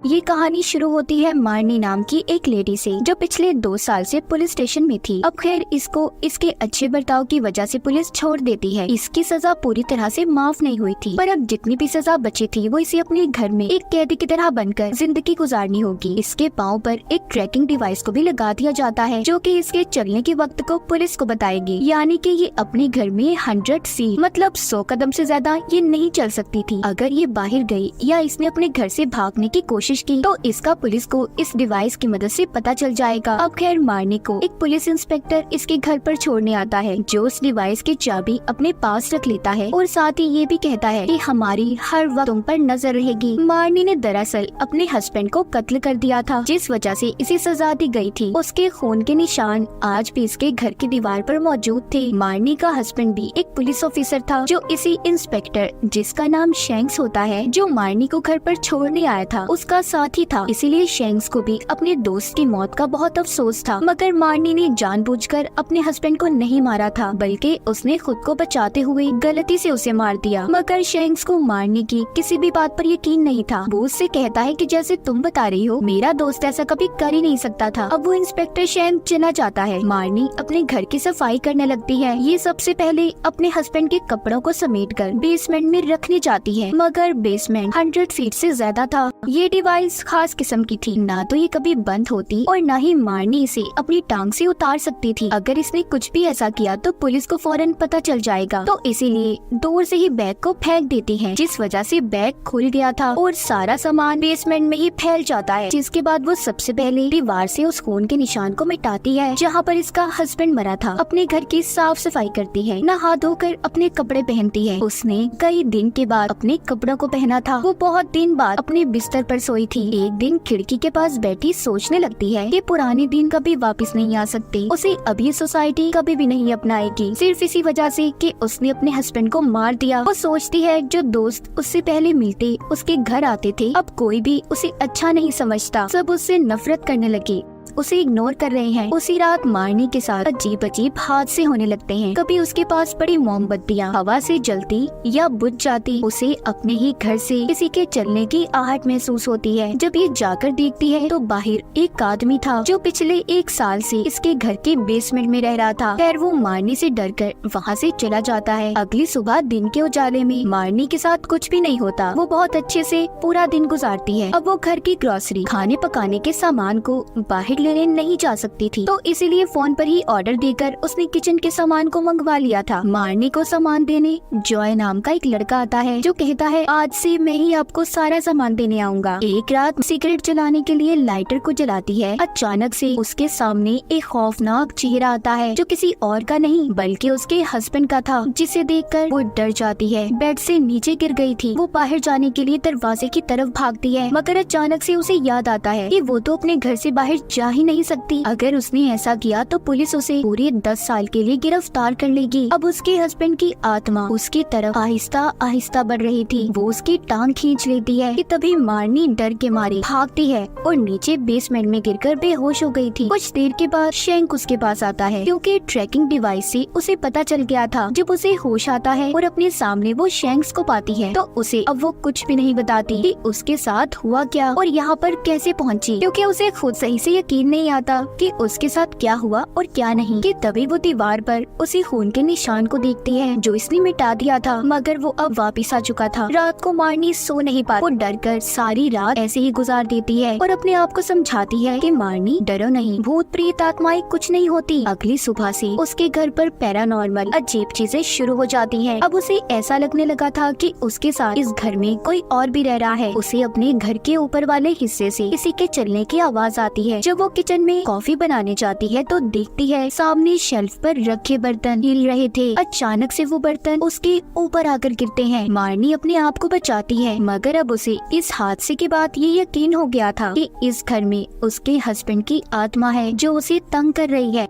ये कहानी शुरू होती है मारनी नाम की एक लेडी से, जो पिछले 2 साल से पुलिस स्टेशन में थी। अब खैर इसको इसके अच्छे बर्ताव की वजह से पुलिस छोड़ देती है। इसकी सजा पूरी तरह से माफ नहीं हुई थी, पर अब जितनी भी सजा बची थी वो इसे अपने घर में एक कैदी की तरह बनकर जिंदगी गुजारनी होगी। इसके पाँव पर एक ट्रैकिंग डिवाइस को भी लगा दिया जाता है, जो कि इसके चलने के वक्त को पुलिस को बताएगी। यानी कि ये अपने घर में 100 फीट मतलब 100 कदम से ज्यादा ये नहीं चल सकती थी। अगर ये बाहर गई या इसने अपने घर से भागने की कोशिश की तो इसका पुलिस को इस डिवाइस की मदद से पता चल जाएगा। अब खैर मारने को एक पुलिस इंस्पेक्टर इसके घर पर छोड़ने आता है, जो उस डिवाइस की चाबी अपने पास रख लेता है और साथ ही ये भी कहता है कि हमारी हर वक्त तुम पर नजर रहेगी। मारनी ने दरअसल अपने हस्बैंड को कत्ल कर दिया था, जिस वजह से इसे सजा दी गई थी। उसके खून के निशान आज भी इसके घर की दीवार पर मौजूद थे। मारनी का हस्बैंड भी एक पुलिस ऑफिसर था, जो इसी इंस्पेक्टर जिसका नाम शैंक्स होता है, जो मारनी को घर पर छोड़ने आया था, उसका साथी था। इसीलिए शैंक्स को भी अपने दोस्त की मौत का बहुत अफसोस था। मगर मारनी ने जानबूझकर अपने हस्बैंड को नहीं मारा था, बल्कि उसने खुद को बचाते हुए गलती से उसे मार दिया। मगर शैंक्स को मारने की किसी भी बात पर यकीन नहीं था। वो उससे कहता है कि जैसे तुम बता रही हो, मेरा दोस्त ऐसा कभी कर ही नहीं सकता था। अब वो इंस्पेक्टर शैंक्स चला जाता है। मारनी अपने घर की सफाई करने लगती है। ये सबसे पहले अपने हस्बैंड के कपड़ों को समेटकर बेसमेंट में रखने जाती है, मगर बेसमेंट 100 फीट से ज्यादा था। ये डिवाइस खास किस्म की थी, ना तो ये कभी बंद होती और ना ही मारनी इसे अपनी टांग से उतार सकती थी। अगर इसने कुछ भी ऐसा किया तो पुलिस को फौरन पता चल जाएगा, तो इसीलिए दूर से ही बैग को फेंक देती है, जिस वजह से बैग खुल गया था और सारा सामान बेसमेंट में ही फैल जाता है। जिसके बाद वो सबसे पहले दीवार से उस खून के निशान को मिटाती है जहाँ पर इसका हस्बैंड मरा था। अपने घर की साफ सफाई करती है, नहा धोकर अपने कपड़े पहनती है। उसने कई दिन के बाद अपने कपड़ों को पहना था। वो बहुत दिन बाद अपने बिस्तर पर सोई थी। एक दिन खिड़की के पास बैठी सोचने लगती है कि पुराने दिन कभी वापस नहीं आ सकते। उसे अभी सोसाइटी कभी भी नहीं अपनाएगी, सिर्फ इसी वजह से कि उसने अपने हस्बैंड को मार दिया। वो सोचती है जो दोस्त उससे पहले मिलते उसके घर आते थे, अब कोई भी उसे अच्छा नहीं समझता, सब उससे नफरत करने लगे, उसे इग्नोर कर रहे हैं। उसी रात मारनी के साथ अजीब अजीब हादसे होने लगते हैं। कभी उसके पास बड़ी मोमबत्तियाँ हवा से जलती या बुझ जाती। उसे अपने ही घर से किसी के चलने की आहट महसूस होती है। जब ये जाकर देखती है तो बाहर एक आदमी था, जो पिछले 1 साल से इसके घर के बेसमेंट में रह रहा था। खैर वो मारनी से डरकर वहाँ से चला जाता है। अगली सुबह दिन के उजाले में मारनी के साथ कुछ भी नहीं होता। वो बहुत अच्छे से पूरा दिन गुजारती है। अब वो घर की ग्रोसरी, खाने पकाने के सामान को बाहर लेने नहीं जा सकती थी, तो इसीलिए फोन पर ही ऑर्डर देकर उसने किचन के सामान को मंगवा लिया था। मारनी को सामान देने जॉय नाम का एक लड़का आता है, जो कहता है आज से मैं ही आपको सारा सामान देने आऊंगा। एक रात सिगरेट जलाने के लिए लाइटर को जलाती है। अचानक से उसके सामने एक खौफनाक चेहरा आता है, जो किसी और का नहीं बल्कि उसके हस्बैंड का था, जिसे देखकर वो डर जाती है। बेड से नीचे गिर गई थी। वो बाहर जाने के लिए दरवाजे की तरफ भागती है, मगर अचानक से उसे याद आता है कि वो तो अपने घर से बाहर जा ही नहीं सकती। अगर उसने ऐसा किया तो पुलिस उसे पूरे 10 साल के लिए गिरफ्तार कर लेगी। अब उसके हस्बैंड की आत्मा उसकी तरफ आहिस्ता आहिस्ता बढ़ रही थी। वो उसकी टांग खींच लेती है कि तभी मारनी डर के मारे भागती है और नीचे बेसमेंट में गिरकर बेहोश हो गई थी। कुछ देर के बाद शैंक उसके पास आता है, क्योंकि ट्रैकिंग डिवाइस से उसे पता चल गया था। जब उसे होश आता है और अपने सामने वो शैंक्स को पाती है, तो उसे अब वो कुछ भी नहीं बताती कि उसके साथ हुआ क्या और यहाँ पर कैसे पहुँची, क्योंकि उसे खुद सही से यकीन नहीं आता कि उसके साथ क्या हुआ और क्या नहीं। कि तभी वो दीवार पर उसी खून के निशान को देखती है, जो इसने मिटा दिया था, मगर वो अब वापस आ चुका था। रात को मारनी सो नहीं पाती। वो डरकर सारी रात ऐसे ही गुजार देती है और अपने आप को समझाती है कि मारनी डरो नहीं, भूत प्रेत आत्माएं कुछ नहीं होती। अगली सुबह से उसके घर पर पैरानॉर्मल अजीब चीजें शुरू हो जाती हैं। अब उसे ऐसा लगने लगा था कि उसके साथ इस घर में कोई और भी रह रहा है। उसे अपने घर के ऊपर वाले हिस्से से किसी के चलने की आवाज आती है। जब वो किचन में कॉफी बनाने जाती है तो देखती है सामने शेल्फ पर रखे बर्तन हिल रहे थे। अचानक से वो बर्तन उसके ऊपर आकर गिरते हैं। मारनी अपने आप को बचाती है, मगर अब उसे इस हादसे के बाद ये यकीन हो गया था कि इस घर में उसके हस्बैंड की आत्मा है, जो उसे तंग कर रही है।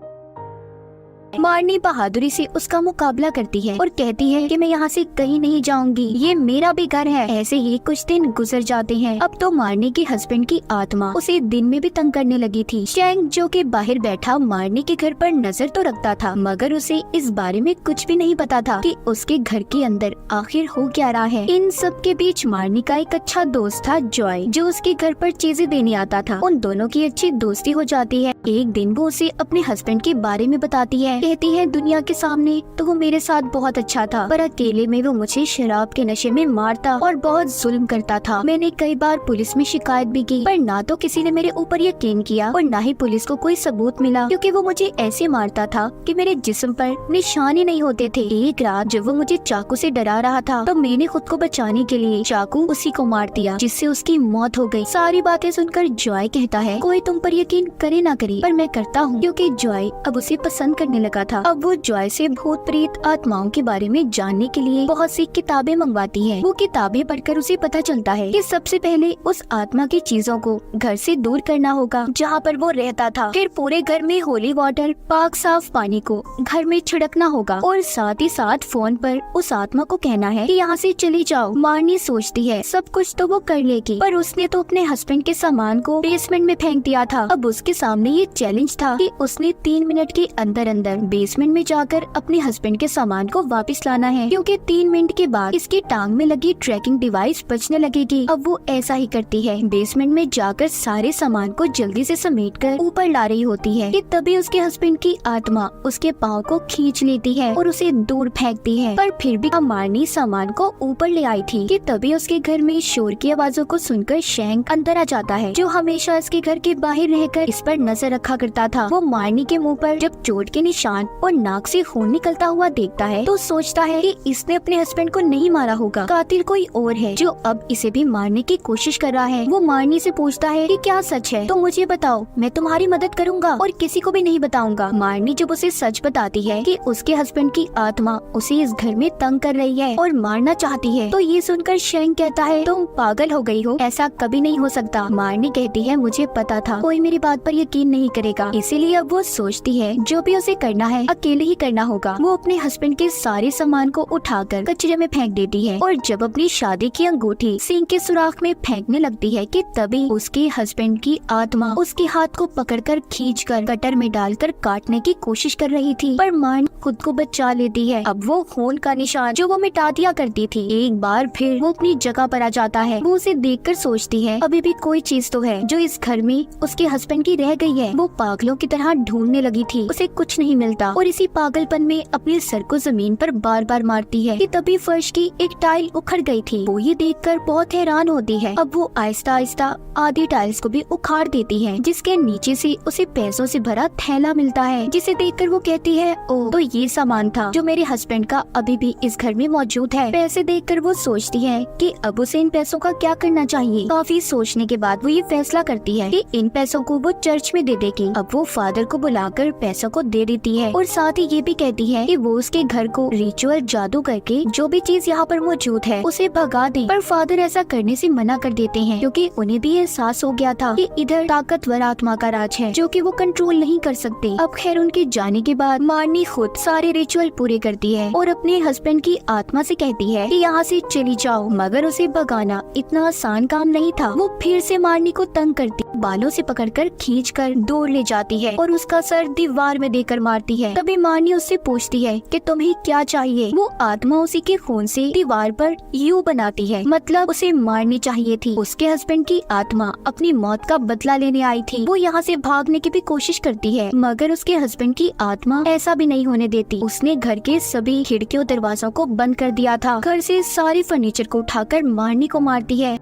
मारनी बहादुरी से उसका मुकाबला करती है और कहती है कि मैं यहाँ से कहीं नहीं जाऊंगी, ये मेरा भी घर है। ऐसे ही कुछ दिन गुजर जाते हैं। अब तो मारनी के हस्बैंड की आत्मा उसे दिन में भी तंग करने लगी थी। शैंक जो कि बाहर बैठा मारनी के घर पर नजर तो रखता था, मगर उसे इस बारे में कुछ भी नहीं पता था कि उसके घर के अंदर आखिर हो क्या रहा है। इन सब के बीच मारनी का एक अच्छा दोस्त था जॉय, जो उसके घर पर चीजें देने आता था। उन दोनों की अच्छी दोस्ती हो जाती है। एक दिन वो उसे अपने हस्बैंड के बारे में बताती है। कहती है दुनिया के सामने तो वो मेरे साथ बहुत अच्छा था, पर अकेले में वो मुझे शराब के नशे में मारता और बहुत जुल्म करता था। मैंने कई बार पुलिस में शिकायत भी की, पर ना तो किसी ने मेरे ऊपर यकीन किया और ना ही पुलिस को कोई सबूत मिला, क्योंकि वो मुझे ऐसे मारता था कि मेरे जिस्म पर निशान ही नहीं होते थे। एक रात जब वो मुझे चाकू से डरा रहा था, तो मैंने खुद को बचाने के लिए चाकू उसी को मार दिया, जिससे उसकी मौत हो गई। सारी बातें सुनकर जॉय कहता है कोई तुम पर यकीन करे ना करे, पर मैं करता हूँ, क्योंकि जॉय अब उसे पसंद करने लगा था। अब वो जॉय से भूत प्रेत आत्माओं के बारे में जानने के लिए बहुत सी किताबें मंगवाती है। वो किताबें पढ़कर उसे पता चलता है कि सबसे पहले उस आत्मा की चीजों को घर से दूर करना होगा जहाँ पर वो रहता था। फिर पूरे घर में होली वाटर, पाक साफ पानी को घर में छिड़कना होगा, और साथ ही साथ फोन पर उस आत्मा को कहना है कि यहाँ से चली जाओ। मारनी सोचती है सब कुछ तो वो कर लेगी, पर उसने तो अपने हस्बैंड के सामान को बेसमेंट में फेंक दिया था। अब उसके सामने ये चैलेंज था कि उसने 3 मिनट के अंदर अंदर बेसमेंट में जाकर अपने हस्बैंड के सामान को वापस लाना है, क्योंकि 3 मिनट के बाद इसकी टांग में लगी ट्रैकिंग डिवाइस बचने लगेगी। अब वो ऐसा ही करती है, बेसमेंट में जाकर सारे सामान को जल्दी से समेटकर ऊपर ला रही होती है कि तभी उसके हस्बैंड की आत्मा उसके पाँव को खींच लेती है और उसे दूर फेंकती है। पर फिर भी मारनी सामान को ऊपर ले आई थी कि तभी उसके घर में शोर की आवाजों को सुनकर शैंक अंदर आ जाता है, जो हमेशा इसके घर के बाहर रहकर इस पर नजर रखा करता था। वो मारनी के मुंह पर जब चोट के निशान और नाक से खून निकलता हुआ देखता है, तो सोचता है कि इसने अपने हस्बैंड को नहीं मारा होगा, कातिल कोई और है जो अब इसे भी मारने की कोशिश कर रहा है। वो मारनी से पूछता है कि क्या सच है, तो मुझे बताओ, मैं तुम्हारी मदद करूंगा और किसी को भी नहीं बताऊंगा। मारनी जब उसे सच बताती है कि उसके हस्बैंड की आत्मा उसे इस घर में तंग कर रही है और मारना चाहती है, तो ये सुनकर शैंक कहता है तुम पागल हो गई हो, ऐसा कभी नहीं हो सकता। मारनी कहती है मुझे पता था कोई मेरी बात पर यकीन नहीं करेगा, इसीलिए अब वो सोचती है जो भी उसे करना है अकेले ही करना होगा। वो अपने हस्बैंड के सारे सामान को उठाकर कचरे में फेंक देती है और जब अपनी शादी की अंगूठी सिंक के सुराख में फेंकने लगती है कि तभी उसके हस्बैंड की आत्मा उसके हाथ को पकड़कर खींचकर कटर में डालकर काटने की कोशिश कर रही थी, पर मारनी खुद को बचा लेती है। अब वो खून का निशान जो वो मिटा दिया करती थी, एक बार फिर वो अपनी जगह पर आ जाता है। वो उसे देखकर सोचती है अभी भी कोई चीज तो है जो इस घर में उसके हस्बैंड की रह गई है। वो पागलों की तरह ढूंढने लगी थी, उसे कुछ नहीं मिलता और इसी पागलपन में अपने सर को जमीन पर बार बार मारती है कि तभी फर्श की एक टाइल उखड़ गई थी। वो ये देखकर बहुत हैरान होती है। अब वो आहिस्ता आहिस्ता आधी टाइल्स को भी उखाड़ देती है, जिसके नीचे से उसे पैसों से भरा थैला मिलता है, जिसे देखकर वो कहती है ओ, तो ये सामान था जो मेरे हस्बैंड का अभी भी इस घर में मौजूद है। पैसे देखकर वो सोचती है कि अब उसे इन पैसों का क्या करना चाहिए। काफी सोचने के बाद वो ये फैसला करती है कि इन पैसों को वो चर्च में दे देगी। अब वो फादर को बुलाकर पैसों को दे देती है और साथ ही ये भी कहती है कि वो उसके घर को रिचुअल जादू करके जो भी चीज यहाँ पर मौजूद है उसे भगा दे। पर फादर ऐसा करने से मना कर देते हैं, क्योंकि उन्हें भी एहसास हो गया था कि इधर ताकतवर आत्मा का राज है जो कि वो कंट्रोल नहीं कर सकते। अब खैर उनके जाने के बाद मारनी खुद सारे रिचुअल पूरे करती है और अपने हस्बैंड की आत्मा से कहती है कि यहाँ से चली जाओ, मगर उसे भगाना इतना आसान काम नहीं था। वो फिर से मारनी को तंग करती, बालों से पकड़कर खींचकर दूर ले जाती है और उसका सर दीवार में देकर मारती है। तभी मारनी उससे पूछती है कि तुम्हें क्या चाहिए। वो आत्मा उसी के खून से दीवार पर यू बनाती है, मतलब उसे मारनी चाहिए थी। उसके हस्बैंड की आत्मा अपनी मौत का बदला लेने आई थी। वो यहाँ से भागने की भी कोशिश करती है, मगर उसके हस्बैंड की आत्मा ऐसा भी नहीं होने देती। उसने घर के सभी खिड़कियों दरवाजों को बंद कर दिया था। घर से सारे फर्नीचर को उठाकर मारनी को मारती है।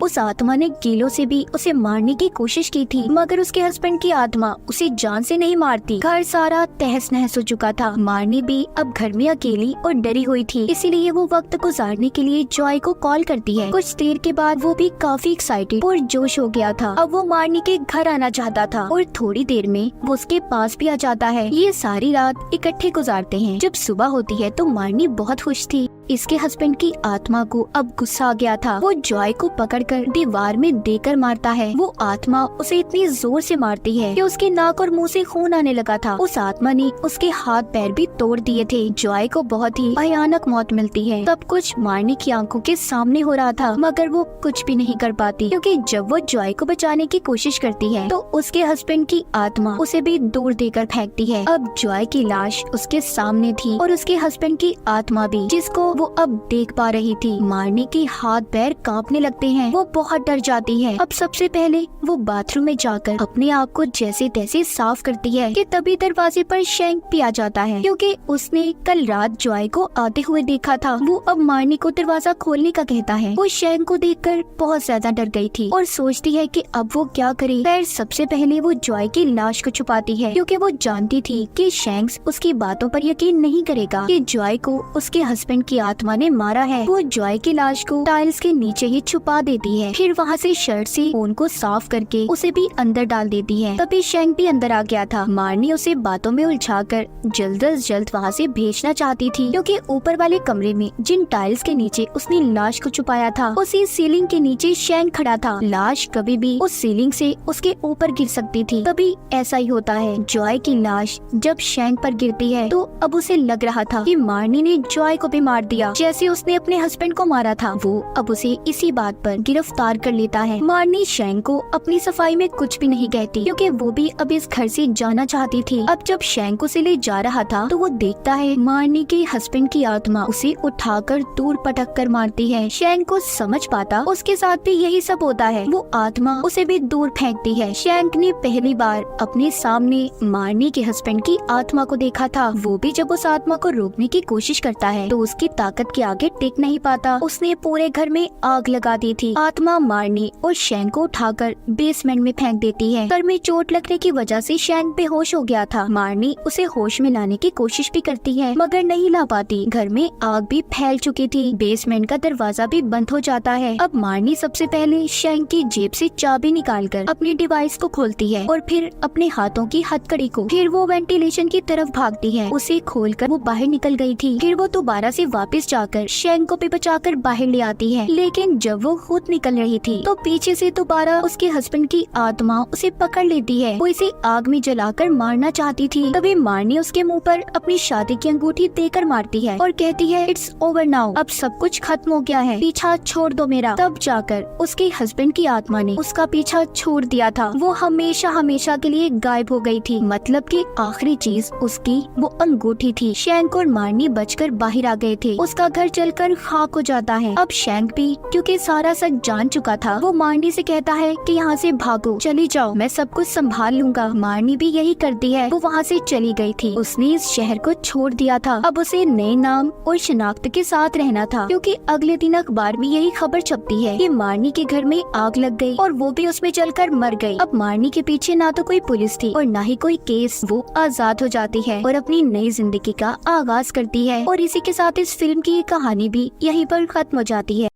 उस आत्मा ने कीलों से भी उसे मारने की कोशिश की थी, मगर उसके हस्बैंड की आत्मा उसे जान से नहीं मारती। घर सारा तहस नहस हो चुका था। मारनी भी अब घर में अकेली और डरी हुई थी, इसीलिए वो वक्त गुजारने के लिए जॉय को कॉल करती है। कुछ देर के बाद वो भी काफी एक्साइटेड और जोश हो गया था। अब वो मारनी के घर आना चाहता था और थोड़ी देर में वो उसके पास भी आ जाता है। ये सारी रात इकट्ठे गुजारते हैं। जब सुबह होती है तो मारनी बहुत खुश थी इसके हस्बैंड की आत्मा को अब गुस्सा आ गया था। वो जॉय को पकड़कर दीवार में देकर मारता है। वो आत्मा उसे इतनी जोर से मारती है कि उसके नाक और मुंह से खून आने लगा था। उस आत्मा ने उसके हाथ पैर भी तोड़ दिए थे। जॉय को बहुत ही भयानक मौत मिलती है। सब कुछ मारनी की आंखों के सामने हो रहा था, मगर वो कुछ भी नहीं कर पाती, क्योंकि जब वो जॉय को बचाने की कोशिश करती है तो उसके हस्बैंड की आत्मा उसे भी दूर देकर फेंकती है। अब जॉय की लाश उसके सामने थी और उसके हस्बैंड की आत्मा भी, जिसको वो अब देख पा रही थी। मारने के हाथ पैर कांपने लगते हैं। वो बहुत डर जाती है। अब सबसे पहले वो बाथरूम में जाकर अपने आप को जैसे तैसे साफ करती है कि तभी दरवाजे पर शैंक भी आ जाता है, क्योंकि उसने कल रात जॉय को आते हुए देखा था। वो अब मारने को दरवाजा खोलने का कहता है। वो शैंक को देखकर बहुत ज्यादा डर गई थी और सोचती है कि अब वो क्या करे। खैर सबसे पहले वो जॉय की लाश को छुपाती है, क्योंकि वो जानती थी कि शैंक्स उसकी बातों पर यकीन नहीं करेगा कि जॉय को उसके हस्बैंड की आत्मा ने मारा है। वो जॉय की लाश को टाइल्स के नीचे ही छुपा देती है। फिर वहाँ से शर्ट से खून को साफ करके उसे भी अंदर डाल देती है। तभी शैंक भी अंदर आ गया था। मारनी उसे बातों में उलझाकर जल्द अज जल्द वहाँ से भेजना चाहती थी, क्योंकि ऊपर वाले कमरे में जिन टाइल्स के नीचे उसने लाश को छुपाया था, उसी सीलिंग के नीचे शैंक खड़ा था। लाश कभी भी उस सीलिंग से उसके ऊपर गिर सकती थी। तभी ऐसा ही होता है। जॉय की लाश जब शैंक पर गिरती है तो अब उसे लग रहा था कि मारनी ने जॉय को भी मार दिया, जैसे उसने अपने हस्बैंड को मारा था। वो अब उसे इसी बात पर गिरफ्तार कर लेता है। मारनी शैंक को अपनी सफाई में कुछ भी नहीं कहती, क्योंकि वो भी अब इस घर से जाना चाहती थी। अब जब शैंक उसे ले जा रहा था तो वो देखता है मारनी के हस्बैंड की आत्मा उसे उठाकर दूर पटक कर मारती है। शैंक को समझ पाता उसके साथ भी यही सब होता है। वो आत्मा उसे भी दूर फेंकती है। शैंक ने पहली बार अपने सामने मारनी के हस्बैंड की आत्मा को देखा था। वो भी जब उस आत्मा को रोकने की कोशिश करता है तो उसकी ताकत के आगे टिक नहीं पाता। उसने पूरे घर में आग लगा दी थी। आत्मा मारनी और शैंक को उठाकर बेसमेंट में फेंक देती है। सर में चोट लगने की वजह से शैंक बेहोश हो गया था। मारनी उसे होश में लाने की कोशिश भी करती है, मगर नहीं ला पाती। घर में आग भी फैल चुकी थी। बेसमेंट का दरवाजा भी बंद हो जाता है। अब मारनी सबसे पहले शैंक की जेब से चाबी निकालकर अपनी डिवाइस को खोलती है और फिर अपने हाथों की हथकड़ी को। फिर वो वेंटिलेशन की तरफ भागती है। उसे खोलकर वो बाहर निकल गई थी। फिर वो दोबारा से वापस जाकर शैंक को भी बचाकर बाहर ले आती है। लेकिन जब वो खुद निकल रही थी तो पीछे से दोबारा उसके हस्बैंड की आत्मा उसे पकड़ लेती है। वो इसे आग में जलाकर मारना चाहती थी। तभी मारनी उसके मुंह पर अपनी शादी की अंगूठी देकर मारती है और कहती है इट्स ओवर नाउ, अब सब कुछ खत्म हो गया है, पीछा छोड़ दो मेरा। तब जाकर उसके हस्बैंड की आत्मा ने उसका पीछा छोड़ दिया था। वो हमेशा हमेशा के लिए गायब हो गई थी। मतलब कि आखिरी चीज उसकी वो अंगूठी थी। शैंक और मारनी बचकर बाहर आ गए थे। उसका घर जलकर खाक हो जाता है। अब शैंक भी क्योंकि सारा सच जान चुका था, वो मारनी से कहता है कि यहाँ से भागो, चली जाओ, मैं सब कुछ संभाल लूंगा। मारनी भी यही करती है। वो वहाँ से चली गई थी। उसने इस शहर को छोड़ दिया था। अब उसे नए नाम और शनाख्त के साथ रहना था, क्योंकि अगले दिन अखबार में यही खबर छपती है कि मारनी के घर में आग लग गई और वो भी उसमें जलकर मर गई। अब मारनी के पीछे ना तो कोई पुलिस थी और ना ही कोई केस। वो आजाद हो जाती है और अपनी नई जिंदगी का आगाज करती है। और इसी के साथ इस फिल्म की कहानी भी यहीं पर खत्म हो जाती है।